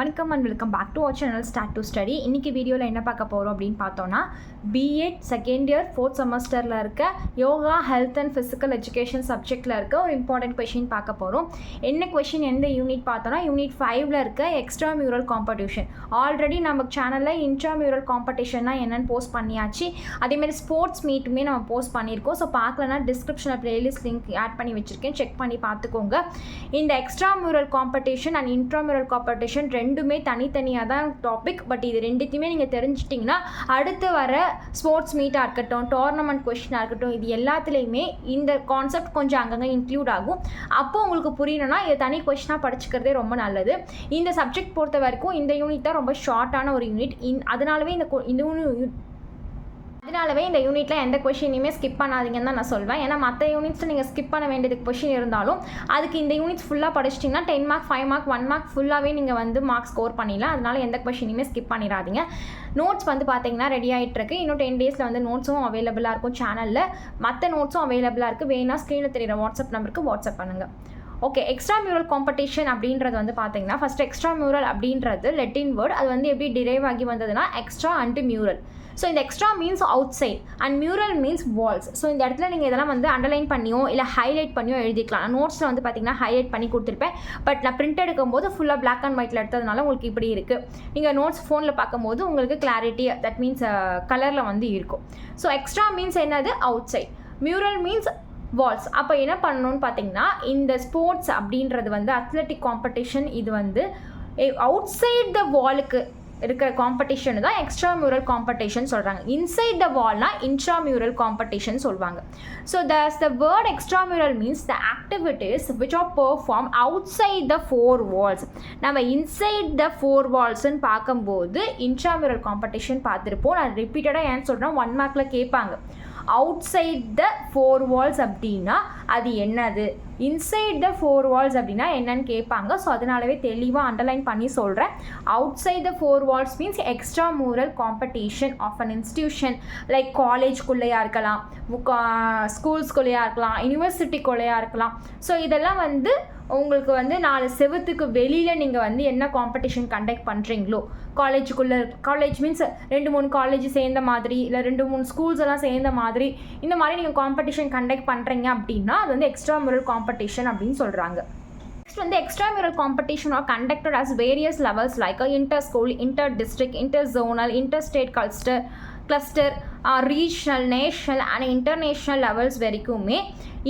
வணக்கம் and welcome back to our channel start to study. இன்றைக்கி வீடியோவில் என்ன பார்க்க போகிறோம் அப்படின்னு பார்த்தோன்னா பிஎட் செகண்ட் இயர் 4th செமஸ்டரில் இருக்க yoga health and physical education சப்ஜெக்டில் இருக்க ஒரு இம்பார்ட்டன்ட் கொஷின் பார்க்க போகிறோம். என்ன கொஷின் எந்த யூனிட் பார்த்தோன்னா யூனிட் 5ல் இருக்க எக்ஸ்ட்ரா மியூரல் காம்படிஷன். ஆல்ரெடி நம்ம சேனலில் இன்ட்ரா மியூரல் காம்படிஷன்னா என்னென்னு போஸ்ட் பண்ணியாச்சு. அதேமாதிரி ஸ்போர்ட்ஸ் மீட்டுமே நம்ம போஸ்ட் பண்ணியிருக்கோம். ஸோ பார்க்கலன்னா டிஸ்கிரிப்ஷனில் ப்ளேலிஸ்ட் லிங்க் ஆட் பண்ணி வச்சுருக்கேன், செக் பண்ணி பார்த்துக்கோங்க. இந்த extra mural competition and intra mural competition ரெண்டுமே தனித்தனியாக தான் டாபிக். பட் இது ரெண்டுத்தையுமே நீங்கள் தெரிஞ்சிட்டிங்கன்னா அடுத்து வர ஸ்போர்ட்ஸ் மீட்டாக இருக்கட்டும், டோர்னமெண்ட் கொஷினாக இருக்கட்டும், இது எல்லாத்துலேயுமே இந்த கான்செப்ட் கொஞ்சம் அங்கங்கே இன்க்ளூட் ஆகும். அப்போது உங்களுக்கு புரியணும்னா இது தனி கொஷினாக படிச்சுக்கிறதே ரொம்ப நல்லது. இந்த சப்ஜெக்ட் பொறுத்த வரைக்கும் இந்த யூனிட் தான் ரொம்ப ஷார்ட்டான ஒரு யூனிட். அதனாலவே இந்த யூனிட்டில் எந்த கொஷினையுமே ஸ்கிப் பண்ணாதீங்கன்னு தான் நான் சொல்வேன். ஏன்னா மற்ற யூனிட்ஸில் நீங்கள் ஸ்கிப் பண்ண வேண்டியது கொஷின் இருந்தாலும் அதுக்கு இந்த யூனிட்ஸ் ஃபுல்லாக படிச்சிட்டிங்கன்னா 10 மார்க் 5 மார்க் 1 மார்க் ஃபுல்லாகவே நீங்கள் வந்து மார்க் ஸ்கோர் பண்ணிடலாம். அதனால எந்த கொஷினையுமே ஸ்கிப் பண்ணிடாதீங்க. நோட்ஸ் வந்து பார்த்தீங்கன்னா ரெடி ஆகிட்டுருக்கு. இன்னும் 10 டேஸில் வந்து நோட்ஸும் அவைலபிளாக இருக்கும் சேனலில். மற்ற நோட்ஸும் அவைலபிளாக இருக்குது. வேணா ஸ்க்ரீனில் தெரியிற வாட்ஸ்அப் நம்பருக்கு வாட்ஸ்அப் பண்ணுங்கள். ஓகே, எக்ஸ்ட்ரா மியூரல் காம்படிஷன் அப்படின்றது வந்து பார்த்தீங்கன்னா ஃபஸ்ட் எக்ஸ்ட்ரா மியூரல் அப்படின்றது லெட்டின் வேர்ட். அது வந்து எப்படி டிரைவ் ஆகி வந்ததுன்னா எக்ஸ்ட்ரா அண்ட் மியூரல். ஸோ இந்த extra means outside and mural means walls. So இந்த இடத்துல நீங்கள் இதெல்லாம் வந்து அண்டர்லைன் பண்ணியோ இல்லை ஹைலைட் பண்ணியோ எழுதிக்கலாம். நான் நோட்ஸில் வந்து பார்த்தீங்கன்னா ஹைலைட் பண்ணி கொடுத்துருப்பேன். பட் நான் பிரிண்ட் எடுக்கும்போது ஃபுல்லாக பிளாக் அண்ட் ஒயிட்டில் எடுத்ததுனால உங்களுக்கு இப்படி இருக்குது. நீங்கள் நோட்ஸ் ஃபோனில் பார்க்கும்போது உங்களுக்கு கிளாரிட்டி, தட் மீன்ஸ் கலரில் வந்து இருக்கும். ஸோ எக்ஸ்ட்ரா மீன்ஸ் என்னது? Outside. Mural means walls. அப்போ என்ன பண்ணணும்னு பார்த்தீங்கன்னா இந்த ஸ்போர்ட்ஸ் அப்படின்றது வந்து அத்லெட்டிக் காம்படிஷன். இது வந்து அவுட் சைட் த வாலுக்கு இருக்கிற காம்படிஷன் தான் எக்ஸ்ட்ரா மியூரல் காம்படிஷன் சொல்கிறாங்க. இன்சைட் த வால்னா இன்ட்ரா மியூரல் காம்படிஷன் சொல்லுவாங்க. So the word extra mural means the activities which are perform outside the 4 walls. நம்ம இன்சைட் த 4 வால்ஸ்ன்னு பார்க்கும்போது இன்ட்ரா மியூரல் காம்படிஷன் பார்த்துருப்போம். நான் ரிப்பீட்டடாக ஏன் சொல்கிறேன், 1 மார்க்கில் கேட்பாங்க. அவுட் சைட் த 4 வால்ஸ் அப்படின்னா அது என்னது, இன்சைட் த 4 வால்ஸ் அப்படின்னா என்னன்னு கேட்பாங்க. ஸோ அதனாலவே தெளிவாக அண்டர்லைன் பண்ணி சொல்கிறேன். Outside the 4 walls means extra mural competition of an institution like காலேஜ்குள்ளேயா இருக்கலாம், ஸ்கூல்ஸ்குள்ளேயா இருக்கலாம், யூனிவர்சிட்டிக்குள்ளேயா இருக்கலாம். ஸோ இதெல்லாம் வந்து உங்களுக்கு வந்து 4 செவத்துக்கு வெளியில் நீங்கள் வந்து என்ன காம்படிஷன் கண்டக்ட் பண்ணுறீங்களோ, காலேஜ் மீன்ஸ் 2-3 காலேஜ் சேர்ந்த மாதிரி இல்லை 2-3 ஸ்கூல்ஸ் எல்லாம் சேர்ந்த மாதிரி இந்த மாதிரி நீங்கள் காம்படிஷன் கண்டக்ட் பண்ணுறீங்க அப்படின்னா அது வந்து எக்ஸ்ட்ரா மியூரல் காம்படிஷன் அப்படின்னு சொல்கிறாங்க. நெக்ஸ்ட் வந்து extra mural competition are conducted as various levels like inter school, inter district, inter zonal, inter state cluster, regional, national and international levels வரைக்குமே.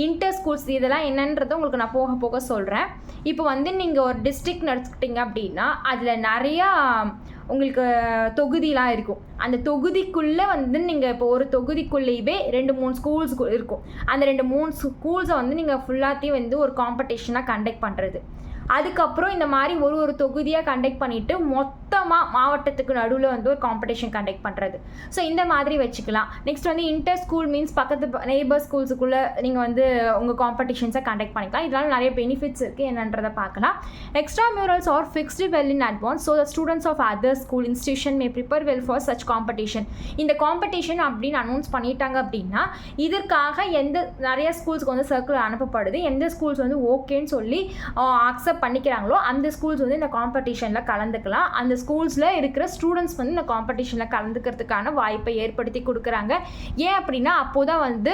இன்டர் ஸ்கூல்ஸ் இதெல்லாம் என்னன்றதை உங்களுக்கு நான் போக போக சொல்கிறேன். இப்போ வந்து நீங்கள் ஒரு டிஸ்ட்ரிக்ட் நடத்துக்கிட்டீங்க அப்படின்னா அதில் நிறையா உங்களுக்கு தொகுதியெலாம் இருக்கும். அந்த தொகுதிக்குள்ளே வந்து நீங்கள் இப்போ ஒரு தொகுதிக்குள்ளேயே 2-3 ஸ்கூல்ஸ் இருக்கும். அந்த 2-3 ஸ்கூல்ஸை வந்து நீங்கள் ஃபுல்லாத்தையும் வந்து ஒரு காம்படிஷனாக கண்டக்ட் பண்ணுறது. அதுக்கப்புறம் இந்த மாதிரி ஒரு தொகுதியாக கண்டக்ட் பண்ணிவிட்டு மொத்தமாக மாவட்டத்துக்கு நடுவில் வந்து ஒரு காம்படிஷன் கண்டக்ட் பண்ணுறது. ஸோ இந்த மாதிரி வச்சுக்கலாம். நெக்ஸ்ட் வந்து இன்டர் ஸ்கூல் மீன்ஸ் பக்கத்து நெய்பர் ஸ்கூல்ஸுக்குள்ளே நீங்கள் வந்து உங்கள் காம்படிஷன்ஸை கண்டக்ட் பண்ணிக்கலாம். இதனால் நிறைய பெனிஃபிட்ஸ் இருக்குது, என்னன்றதை பார்க்கலாம். Extra murals are fixed well in advance. So the students of other school institution may prepare well for such competition. இந்த காம்படிஷன் அப்படின்னு அனௌன்ஸ் பண்ணிட்டாங்க அப்படின்னா இதற்காக நிறைய ஸ்கூல்ஸ்க்கு வந்து சர்க்குலர் அனுப்பப்படுது. எந்த ஸ்கூல்ஸ் வந்து ஓகேன்னு சொல்லி அக்செப்ட் பண்ணிக்கிறாங்களோ அந்த ஸ்கூல்ஸ் வந்து இந்த காம்படிஷனில் கலந்துக்கலாம். அந்த ஸ்கூல்ஸில் இருக்கிற ஸ்டூடெண்ட்ஸ் வந்து இந்த காம்படிஷனில் கலந்துக்கிறதுக்கான வாய்ப்பை ஏற்படுத்தி கொடுக்குறாங்க. ஏன் அப்படின்னா அப்போதான் வந்து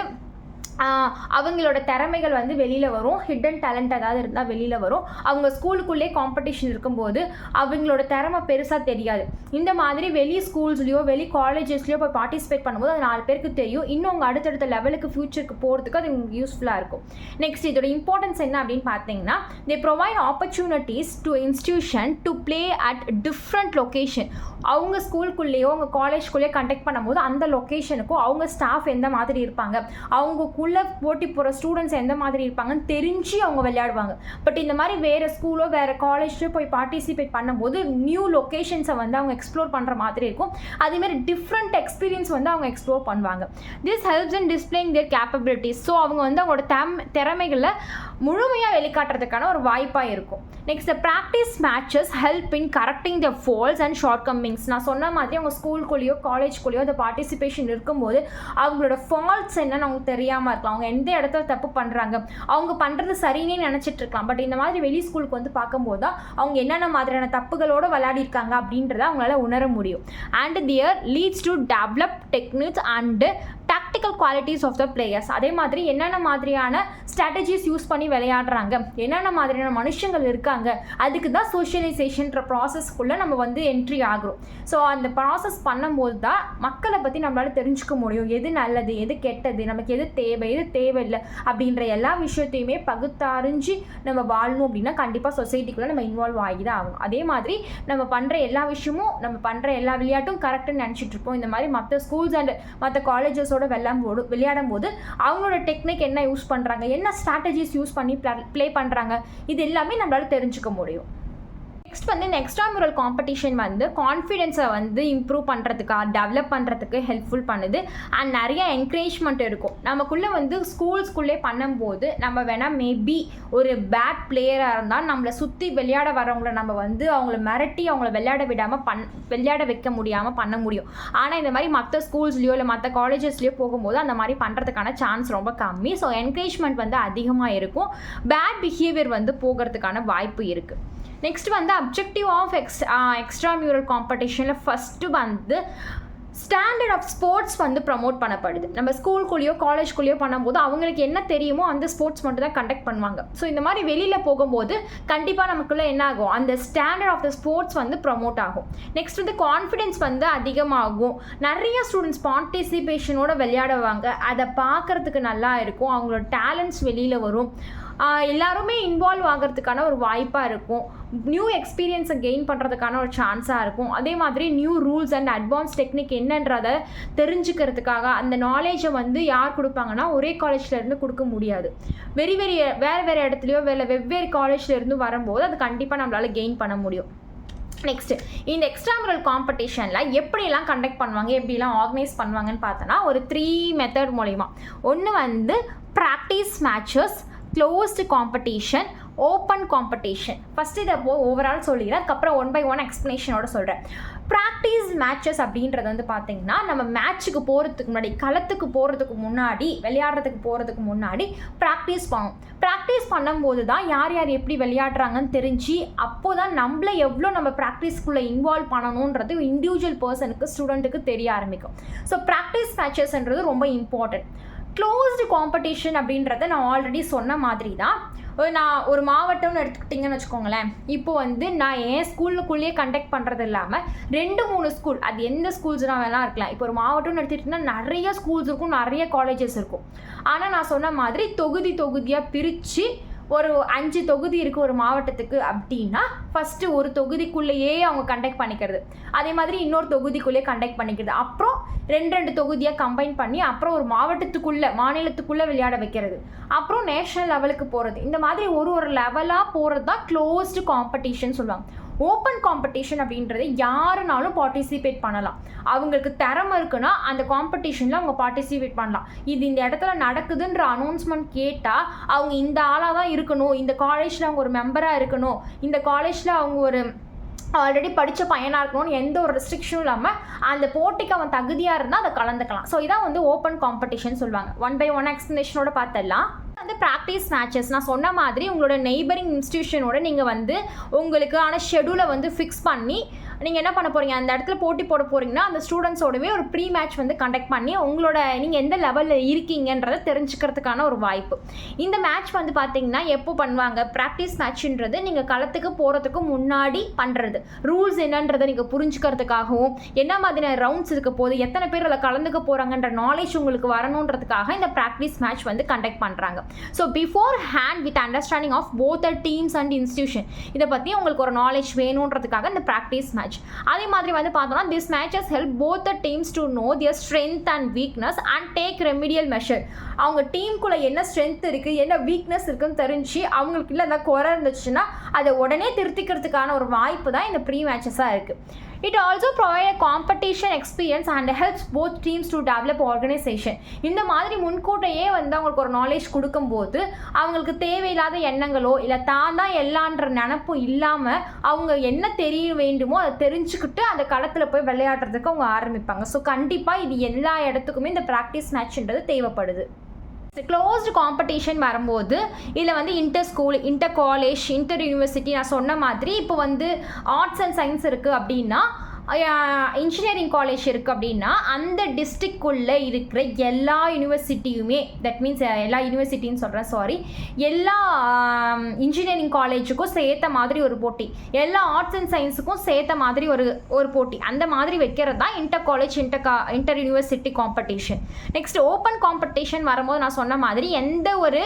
அவங்களோட திறமைகள் வந்து வெளியில் வரும். ஹிடன் டேலண்ட் ஏதாவது இருந்தால் வெளியில் வரும். அவங்க ஸ்கூலுக்குள்ளே காம்படிஷன் இருக்கும்போது அவங்களோட திறமை பெருசாக தெரியாது. இந்த மாதிரி வெளி ஸ்கூல்ஸ்லையோ வெளி காலேஜஸ்லையோ போய் பார்ட்டிசிபேட் பண்ணும்போது அது 4 பேருக்கு தெரியும். இன்னும் அவங்க அடுத்தடுத்த லெவலுக்கு ஃபியூச்சருக்கு போகிறதுக்கு அது உங்களுக்கு யூஸ்ஃபுல்லாக இருக்கும். நெக்ஸ்ட் இதோட இம்பார்ட்டன்ஸ் என்ன அப்படின்னு பார்த்தீங்கன்னா தே provide opportunities to institution to play at different location. அவங்க ஸ்கூலுக்குள்ளேயோ அவங்க காலேஜ்குள்ளேயோ கண்டக்ட் பண்ணும்போது அந்த லொக்கேஷனுக்கும் அவங்க ஸ்டாஃப் எந்த மாதிரி இருப்பாங்க, அவங்களுக்குள்ள போட்டி போகிற ஸ்டூடெண்ட்ஸ் எந்த மாதிரி இருப்பாங்கன்னு தெரிஞ்சு அவங்க விளையாடுவாங்க. பட் இந்த மாதிரி வேறு ஸ்கூலோ வேறு காலேஜ்லையோ போய் பார்ட்டிசிபேட் பண்ணும்போது நியூ லொக்கேஷன்ஸை வந்து அவங்க எக்ஸ்ப்ளோர் பண்ணுற மாதிரி இருக்கும். அதேமாதிரி டிஃப்ரெண்ட் எக்ஸ்பீரியன்ஸ் வந்து அவங்க எக்ஸ்ப்ளோர் பண்ணுவாங்க. This helps in displaying their capabilities. ஸோ அவங்க வந்து அவங்களோட திறமைகளை முழுமையாக வெளிக்காட்டுறதுக்கான ஒரு வாய்ப்பாக இருக்கும். Next practice matches help in correcting the faults and shortcoming surroundings. நான் சொன்ன மாதிரி அவங்க ஸ்கூல்குள்ளேயோ காலேஜ்குள்ளேயோ அந்த பார்ட்டிசிபேஷன் இருக்கும்போது அவங்களோட ஃபால்ட்ஸ் என்னன்னு அவங்களுக்கு தெரியாமல் இருக்கலாம். அவங்க எந்த இடத்துல தப்பு பண்ணுறாங்க, அவங்க பண்ணுறது சரின்னே நினச்சிட்டு இருக்கலாம். பட் இந்த மாதிரி வெளி ஸ்கூலுக்கு வந்து பார்க்கும்போது தான் அவங்க என்னென்ன மாதிரியான தப்புகளோடு விளையாடிருக்காங்க அப்படின்றத அவங்களால உணர முடியும். And their leads to develop techniques and tactical qualities of the players. அதே மாதிரி என்னென்ன மாதிரியான ஸ்ட்ராட்டஜிஸ் யூஸ் பண்ணி விளையாடுறாங்க, என்னென்ன மாதிரியான மனுஷங்கள் இருக்காங்க, அதுக்கு தான் சோஷியலைசேஷன்ற ப்ராசஸ்க்குள்ளே நம்ம வந்து என்ட்ரி ஆகிறோம். ஸோ அந்த ப்ராசஸ் பண்ணும்போது தான் மக்களை பற்றி நம்மளால் தெரிஞ்சுக்க முடியும். எது நல்லது, எது கெட்டது, நமக்கு எது தேவை, எது தேவையில்லை அப்படின்ற எல்லா விஷயத்தையுமே பகுத்தறிஞ்சு நம்ம வாழணும் அப்படின்னா கண்டிப்பாக சொசைட்டிக்குள்ளே நம்ம இன்வால்வ் ஆகி தான் ஆகணும். அதே மாதிரி நம்ம பண்ணுற எல்லா விஷயமும், நம்ம பண்ணுற எல்லா விளையாட்டும் கரெக்டுன்னு நினச்சிட்டு இருப்போம். இந்த மாதிரி மற்ற ஸ்கூல்ஸ் அண்ட் மற்ற காலேஜஸோட விளையாடும் போது அவங்களோட டெக்னிக் என்ன யூஸ் பண்ணுறாங்க, என்ன ஸ்ட்ராட்டஜிஸ் யூஸ் பண்ணி ப்ளே பண்ணுறாங்க, இது எல்லாமே நம்மளால் தெரிஞ்சுக்க முடியும். நெக்ஸ்ட் வந்து இந்த எக்ஸ்ட்ரா மியூரல் காம்படிஷன் வந்து கான்ஃபிடென்ஸை வந்து இம்ப்ரூவ் பண்ணுறதுக்காக, டெவலப் பண்ணுறதுக்கு ஹெல்ப்ஃபுல் பண்ணுது. அண்ட் நிறைய என்கரேஜ்மெண்ட் இருக்கும் நமக்குள்ளே வந்து ஸ்கூல்ஸ்குள்ளே பண்ணும்போது. நம்ம வேணால் மேபி ஒரு பேட் பிளேயராக இருந்தால் நம்மளை சுற்றி விளையாட வரவங்களை நம்ம வந்து அவங்கள மிரட்டி அவங்கள விளையாட வைக்க முடியாமல் பண்ண முடியும். ஆனால் இந்த மாதிரி மற்ற ஸ்கூல்ஸ்லையோ இல்லை மற்ற காலேஜஸ்லையோ போகும்போது அந்த மாதிரி பண்ணுறதுக்கான சான்ஸ் ரொம்ப கம்மி. ஸோ என்கரேஜ்மெண்ட் வந்து அதிகமாக இருக்கும். பேட் பிஹேவியர் வந்து போகிறதுக்கான வாய்ப்பு இருக்குது. நெக்ஸ்ட் வந்து அப்ஜெக்டிவ் ஆஃப் எக்ஸ்ட்ரா மியூரல் காம்படிஷனில் ஃபஸ்ட்டு வந்து ஸ்டாண்டர்ட் ஆஃப் ஸ்போர்ட்ஸ் வந்து ப்ரமோட் பண்ணப்படுது. நம்ம ஸ்கூல்குள்ளேயோ காலேஜ்குள்ளேயோ பண்ணும்போது அவங்களுக்கு என்ன தெரியுமோ அந்த ஸ்போர்ட்ஸ் மட்டும் தான் கண்டக்ட் பண்ணுவாங்க. ஸோ இந்த மாதிரி வெளியில் போகும்போது கண்டிப்பாக நமக்குள்ளே என்ன ஆகும், அந்த ஸ்டாண்டர்ட் ஆஃப் த ஸ்போர்ட்ஸ் வந்து ப்ரமோட் ஆகும். நெக்ஸ்ட் வந்து கான்ஃபிடென்ஸ் வந்து அதிகமாகும். நிறைய ஸ்டூடெண்ட்ஸ் பார்ட்டிசிபேஷனோட விளையாடுவாங்க. அதை பார்க்குறதுக்கு நல்லா இருக்கும். அவங்களோட டேலண்ட்ஸ் வெளியில் வரும். எல்லாருமே இன்வால்வ் ஆகிறதுக்கான ஒரு வாய்ப்பாக இருக்கும். நியூ எக்ஸ்பீரியன்ஸை கெயின் பண்ணுறதுக்கான ஒரு சான்ஸாக இருக்கும். அதே மாதிரி new rules and advance technique என்னன்றதை தெரிஞ்சுக்கிறதுக்காக அந்த நாலேஜை வந்து யார் கொடுப்பாங்கன்னா ஒரே காலேஜ்லேருந்து கொடுக்க முடியாது. வேறு இடத்துலையோ வெவ்வேறு காலேஜ்லேருந்து வரும்போது அது கண்டிப்பாக நம்மளால் கெயின் பண்ண முடியும். நெக்ஸ்ட்டு இந்த எக்ஸ்ட்ரா மியூரல் காம்படிஷனில் எப்படிலாம் கண்டக்ட் பண்ணுவாங்க, எப்படிலாம் ஆர்கனைஸ் பண்ணுவாங்கன்னு பார்த்தோன்னா ஒரு 3 மெத்தட் மூலிமா. ஒன்று வந்து practice matches, closed competition, open competition. First இதை ஓவரால் சொல்லிடுறேன், அதுக்கப்புறம் 1 by 1 எக்ஸ்ப்ளனேஷனோட சொல்கிறேன். ப்ராக்டிஸ் மேட்சஸ் அப்படின்றது வந்து பார்த்திங்கன்னா நம்ம மேட்ச்சுக்கு போகிறதுக்கு முன்னாடி, களத்துக்கு போகிறதுக்கு முன்னாடி, விளையாடுறதுக்கு போகிறதுக்கு முன்னாடி ப்ராக்டிஸ் பண்ணும். ப்ராக்டிஸ் பண்ணும்போது தான் யார் யார் எப்படி விளையாடுறாங்கன்னு தெரிஞ்சு அப்போ தான் நம்மளை எவ்வளோ நம்ம ப்ராக்டிஸ்க்குள்ளே இன்வால்வ் பண்ணணுன்றது இண்டிவிஜுவல் பர்சனுக்கு, ஸ்டூடெண்ட்டுக்கு தெரிய ஆரம்பிக்கும். ஸோ ப்ராக்டிஸ் மேட்சஸ்ன்றது ரொம்ப இம்பார்ட்டன்ட். க்ளோஸ்டு காம்படிஷன் அப்படின்றத நான் ஆல்ரெடி சொன்ன மாதிரி தான். நான் ஒரு மாவட்டம்னு எடுத்துக்கிட்டிங்கன்னு வச்சுக்கோங்களேன். இப்போ வந்து நான் என் ஸ்கூலுக்குள்ளேயே கண்டக்ட் பண்ணுறது இல்லாமல் 2-3 ஸ்கூல், அது எந்த ஸ்கூல்ஸ்னால் வேணால் இருக்கலாம். இப்போ ஒரு மாவட்டம்னு எடுத்துக்கிட்டிங்கன்னா நிறைய ஸ்கூல்ஸ் இருக்கும், நிறைய காலேஜஸ் இருக்கும். ஆனால் நான் சொன்ன மாதிரி தொகுதியாக பிரித்து ஒரு 5 தொகுதி இருக்குது ஒரு மாவட்டத்துக்கு அப்படின்னா ஃபஸ்ட்டு ஒரு தொகுதிக்குள்ளேயே அவங்க கண்டக்ட் பண்ணிக்கிறது, அதே மாதிரி இன்னொரு தொகுதிக்குள்ளேயே கண்டக்ட் பண்ணிக்கிறது, அப்புறம் 2 தொகுதியாக கம்பைன் பண்ணி அப்புறம் ஒரு மாநிலத்துக்குள்ளே விளையாட வைக்கிறது, அப்புறம் நேஷ்னல் லெவலுக்கு போகிறது. இந்த மாதிரி ஒரு லெவலாக போகிறது தான் க்ளோஸ்டு காம்படிஷன் சொல்லுவாங்க. ஓப்பன் காம்படிஷன் அப்படின்றது யாருனாலும் பார்ட்டிசிபேட் பண்ணலாம். அவங்களுக்கு திறமை இருக்குன்னா அந்த காம்படிஷனில் அவங்க பார்ட்டிசிபேட் பண்ணலாம். இது இந்த இடத்துல நடக்குதுன்ற அனௌன்ஸ்மெண்ட் கேட்டால் அவங்க இந்த ஆளாக தான் இருக்கணும், இந்த காலேஜில் அவங்க ஒரு மெம்பராக இருக்கணும், இந்த காலேஜில் அவங்க ஒரு ஆல்ரெடி படித்த பையனாக இருக்கணும்னு எந்த ஒரு ரெஸ்ட்ரிக்ஷனும் இல்லாமல் அந்த போட்டிக்கு அவன் தகுதியாக இருந்தால் அதை கலந்துக்கலாம். ஸோ இதான் வந்து ஓப்பன் காம்படிஷன் சொல்லுவாங்க. 1 by 1 எக்ஸ்ப்ளனேஷனோட பார்த்தலாம். வந்து ப்ராக்டிஸ் மேட்சஸ் நான் சொன்ன மாதிரி உங்களோட நெய்பரிங் இன்ஸ்டியூஷனோட நீங்கள் வந்து உங்களுக்கான ஷெடியூலை வந்து ஃபிக்ஸ் பண்ணி நீங்கள் என்ன பண்ண போகிறீங்க, அந்த இடத்துல போட்டி போட போகிறீங்கன்னா அந்த ஸ்டூடெண்ட்ஸோடவே ஒரு ப்ரீ மேட்ச் வந்து கண்டக்ட் பண்ணி நீங்கள் எந்த லெவலில் இருக்கீங்கன்றதை தெரிஞ்சுக்கிறதுக்கான ஒரு வாய்ப்பு. இந்த மேட்ச் வந்து பார்த்தீங்கன்னா எப்போ பண்ணுவாங்க, ப்ராக்டிஸ் மேட்ச்ன்றது நீங்கள் களத்துக்கு போகிறதுக்கு முன்னாடி பண்ணுறது. ரூல்ஸ் என்னன்றதை நீங்கள் புரிஞ்சுக்கிறதுக்காகவும், என்ன மாதிரியான ரவுண்ட்ஸ் இருக்க போது, எத்தனை பேர் அதில் கலந்துக்க போகிறாங்கன்ற நாலேஜ் உங்களுக்கு வரணுன்றதுக்காக இந்த ப்ராக்டிஸ் மேட்ச் வந்து கண்டக்ட் பண்ணுறாங்க. So beforehand with understanding of both the teams and institution, இதை பற்றி உங்களுக்கு ஒரு நாலேஜ் வேணுன்றதுக்காக இந்த ப்ராக்டிஸ் மேட்ச். அதே மாதிரி வந்து பார்த்தோம்னா this matches help both the teams to know their strength and weakness and take remedial measure. அவங்க டீமுக்குள்ளே என்ன ஸ்ட்ரென்த் இருக்குது, என்ன வீக்னஸ் இருக்குன்னு தெரிஞ்சு அவங்களுக்கு இல்லை அந்த குறை இருந்துச்சுன்னா அதை உடனே திருத்திக்கிறதுக்கான ஒரு வாய்ப்பு தான் இந்த ப்ரீ மேட்சஸாக இருக்குது. It also provides a competition experience and helps both teams to develop organization. இந்த மாதிரி முன்கூட்டையே வந்து அவங்களுக்கு ஒரு நாலேஜ் கொடுக்கும்போது அவங்களுக்கு தேவையில்லாத எண்ணங்களோ இல்லை தான் எல்லான்ற நினப்பு இல்லாமல் அவங்க என்ன தெரிய வேண்டுமோ அதை தெரிஞ்சுக்கிட்டு அந்த களத்தில் போய் விளையாடுறதுக்கு அவங்க ஆரம்பிப்பாங்க. ஸோ கண்டிப்பாக இது எல்லா இடத்துக்குமே இந்த ப்ராக்டிஸ் மேட்ச்ன்றது தேவைப்படுது. க்ளோஸ்டு காம்படிஷன் வரும்போது இதில் வந்து inter school, inter college, inter university நான் சொன்ன மாதிரி இப்போ வந்து ஆர்ட்ஸ் அண்ட் சயின்ஸ் இருக்குது அப்படின்னா, இன்ஜினியரிங் காலேஜ் இருக்குது அப்படின்னா அந்த டிஸ்ட்ரிக்ட்குள்ளே இருக்கிற எல்லா யூனிவர்சிட்டியுமே, தட் மீன்ஸ் எல்லா யூனிவர்சிட்டின்னு சொல்கிறேன் எல்லா இன்ஜினியரிங் காலேஜுக்கும் சேர்த்த மாதிரி ஒரு போட்டி, எல்லா ஆர்ட்ஸ் அண்ட் சயின்ஸுக்கும் சேர்த்த மாதிரி ஒரு போட்டி, அந்த மாதிரி வைக்கிறது தான் inter college inter university competition. Next open competition வரும்போது நான் சொன்ன மாதிரி எந்த ஒரு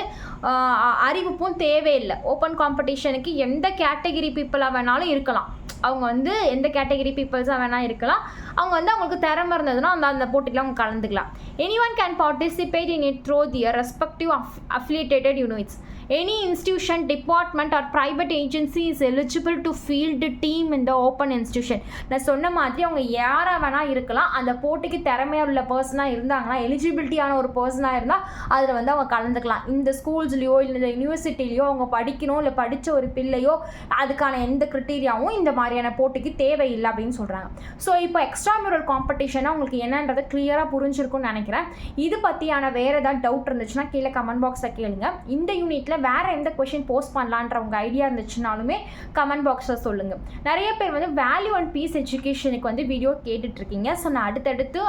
அறிவிப்பும் தேவையில்லை. ஓப்பன் காம்படிஷனுக்கு எந்த கேட்டகிரி பீப்புளாக வேணாலும் இருக்கலாம், அவங்க வந்து எந்த கேட்டகரி பீப்புள்ஸாக வேணால் இருக்கலாம், அவங்க வந்து அவங்களுக்கு திறமை இருந்ததுன்னா அந்த போட்டியில் அவங்க கலந்துக்கலாம். Anyone can participate in it through their respective affiliated units. Any institution, department or private agency is eligible to field team in the open institution. நான் சொன்ன மாதிரி அவங்க யாராக வேணால் இருக்கலாம், அந்த போட்டிக்கு திறமையாக உள்ள பர்சனாக இருந்தாங்கன்னா, எலிஜிபிலிட்டியான ஒரு பர்சனாக இருந்தால் அதில் வந்து அவங்க கலந்துக்கலாம். இந்த ஸ்கூல்ஸ்லேயோ இல்லை இந்த யூனிவர்சிட்டிலேயோ அவங்க படிக்கணும் இல்லை படித்த ஒரு பிள்ளையோ அதுக்கான எந்த க்ரிட்டீரியாவும் இந்த மாதிரியான போட்டிக்கு தேவையில்லை அப்படின்னு சொல்கிறாங்க. ஸோ இப்போ எக்ஸ்ட்ரா மியூரல் காம்படிஷனாக உங்களுக்கு என்னன்றது கிளியராக புரிஞ்சிருக்கும்னு நினைக்கிறேன். இது பற்றியான வேறு ஏதாவது டவுட் இருந்துச்சுன்னா கீழே கமெண்ட் பாக்ஸில் கேளுங்க. இந்த யூனிட்டில் வேறு எந்த கொஷின் போஸ்ட் பண்ணலான்ற உங்கள் ஐடியா இருந்துச்சுனாலுமே கமெண்ட் பாக்ஸில் சொல்லுங்கள். நிறைய பேர் வந்து வேல்யூ அண்ட் பீஸ் எஜுகேஷனுக்கு வந்து வீடியோ கேட்டுட்ருக்கீங்க. ஸோ நான் அடுத்தடுத்து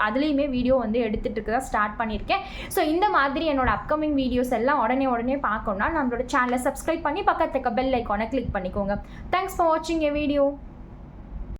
அதுலேயுமே வீடியோ வந்து எடுத்துகிட்டு இருக்க ஸ்டார்ட் பண்ணியிருக்கேன். ஸோ இந்த மாதிரி என்னோட அப்கமிங் வீடியோஸ் எல்லாம் உடனே பார்க்கணுன்னா நம்மளோட சேனலை சப்ஸ்கிரைப் பண்ணி பக்கத்துக்கு பெல் ஐக்கானை கிளிக் பண்ணிக்கோங்க. தேங்க்ஸ் ஃபார் வாட்சிங் எ வீடியோ.